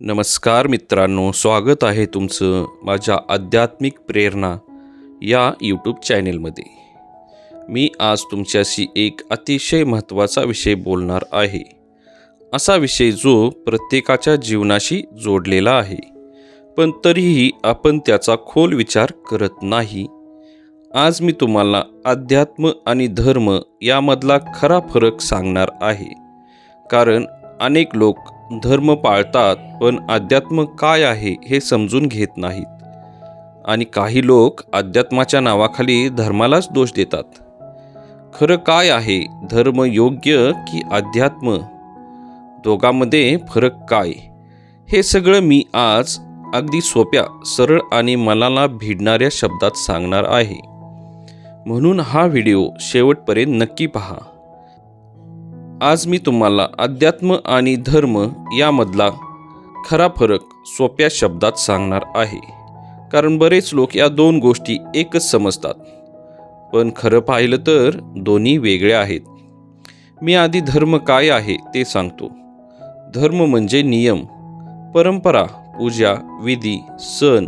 नमस्कार मित्रांनो, स्वागत आहे तुमचं माझ्या आध्यात्मिक प्रेरणा या यूट्यूब चॅनेलमध्ये. मी आज तुमच्याशी एक अतिशय महत्त्वाचा विषय बोलणार आहे. असा विषय जो प्रत्येकाच्या जीवनाशी जोडलेला आहे, पण तरीही आपण त्याचा खोल विचार करत नाही. आज मी तुम्हाला अध्यात्म आणि धर्म यामधला खरा फरक सांगणार आहे. कारण अनेक लोक धर्म पाळतात पण अध्यात्म काय आहे हे समजून घेत नाहीत. आणि काही लोक अध्यात्माच्या नावाखाली धर्मालाच दोष देतात. खरं काय आहे? धर्म योग्य की अध्यात्म? दोघांमध्ये फरक काय? हे सगळं मी आज अगदी सोप्या, सरळ आणि मनाला भिडणाऱ्या शब्दात सांगणार आहे. म्हणून हा व्हिडिओ शेवटपर्यंत नक्की पहा. आज मी तुम्हाला अध्यात्म आणि धर्म यामधला खरा फरक सोप्या शब्दात सांगणार आहे. कारण बरेच लोक या दोन गोष्टी एकच समजतात, पण खरं पाहिलं तर दोन्ही वेगळे आहेत. मी आधी धर्म काय आहे ते सांगतो. धर्म म्हणजे नियम, परंपरा, पूजा, विधी, सण,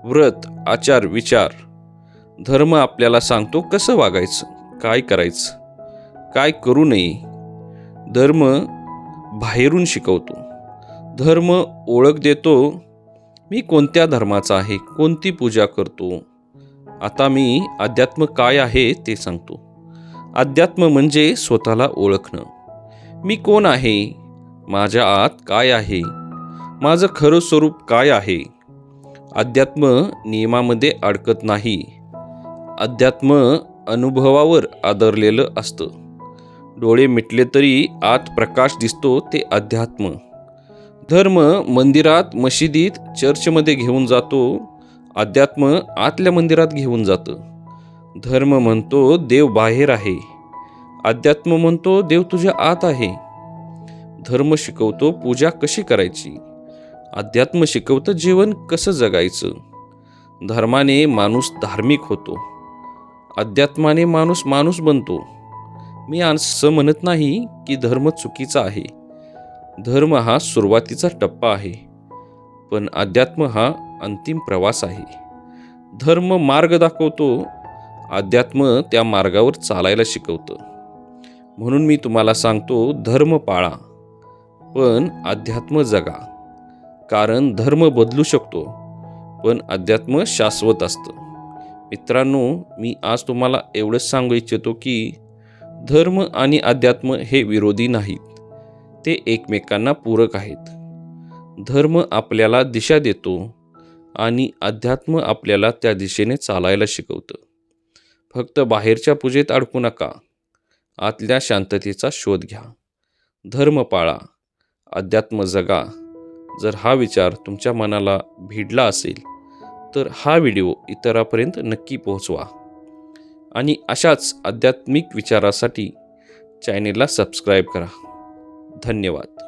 व्रत, आचार, विचार. धर्म आपल्याला सांगतो कसं वागायचं, काय करायचं, काय करू नये. धर्म बाहेरून शिकवतो. धर्म ओळख देतो. मी कोणत्या धर्माचा आहे, कोणती पूजा करतो. आता मी अध्यात्म काय आहे ते सांगतो. अध्यात्म म्हणजे स्वतःला ओळखणं. मी कोण आहे, माझ्या आत काय आहे, माझं खरं स्वरूप काय आहे. अध्यात्म नियमामध्ये अडकत नाही. अध्यात्म अनुभवावर आधारलेलं असतं. डोळे मिटले तरी आत प्रकाश दिसतो, ते अध्यात्म. धर्म मंदिरात, मशिदीत, चर्चमध्ये घेऊन जातो. अध्यात्म आतल्या मंदिरात घेऊन जातं. धर्म म्हणतो देव बाहेर आहे, अध्यात्म म्हणतो देव तुझ्या आत आहे. धर्म शिकवतो पूजा कशी करायची, अध्यात्म शिकवतं जीवन कसं जगायचं. धर्माने माणूस धार्मिक होतो, अध्यात्माने माणूस माणूस बनतो. मी असं म्हणत नाही की धर्म चुकीचा आहे. धर्म हा सुरुवातीचा टप्पा आहे, पण अध्यात्म हा अंतिम प्रवास आहे. धर्म मार्ग दाखवतो, अध्यात्म त्या मार्गावर चालायला शिकवतं. म्हणून मी तुम्हाला सांगतो, धर्म पाळा पण अध्यात्म जगा. कारण धर्म बदलू शकतो, पण अध्यात्म शाश्वत असतं. मित्रांनो, मी आज तुम्हाला एवढंच सांगू इच्छितो की धर्म आणि अध्यात्म हे विरोधी नाहीत, ते एकमेकांना पूरक आहेत. धर्म आपल्याला दिशा देतो आणि अध्यात्म आपल्याला त्या दिशेने चालायला शिकवतं. फक्त बाहेरच्या पूजेत अडकू नका, आतल्या शांततेचा शोध घ्या. धर्म पाळा, अध्यात्म जगा. जर हा विचार तुमच्या मनाला भिडला असेल तर हा व्हिडिओ इतरांपर्यंत नक्की पोहोचवा. आणि अशाच आध्यात्मिक विचारासाठी चॅनेलला सबस्क्राईब करा. धन्यवाद.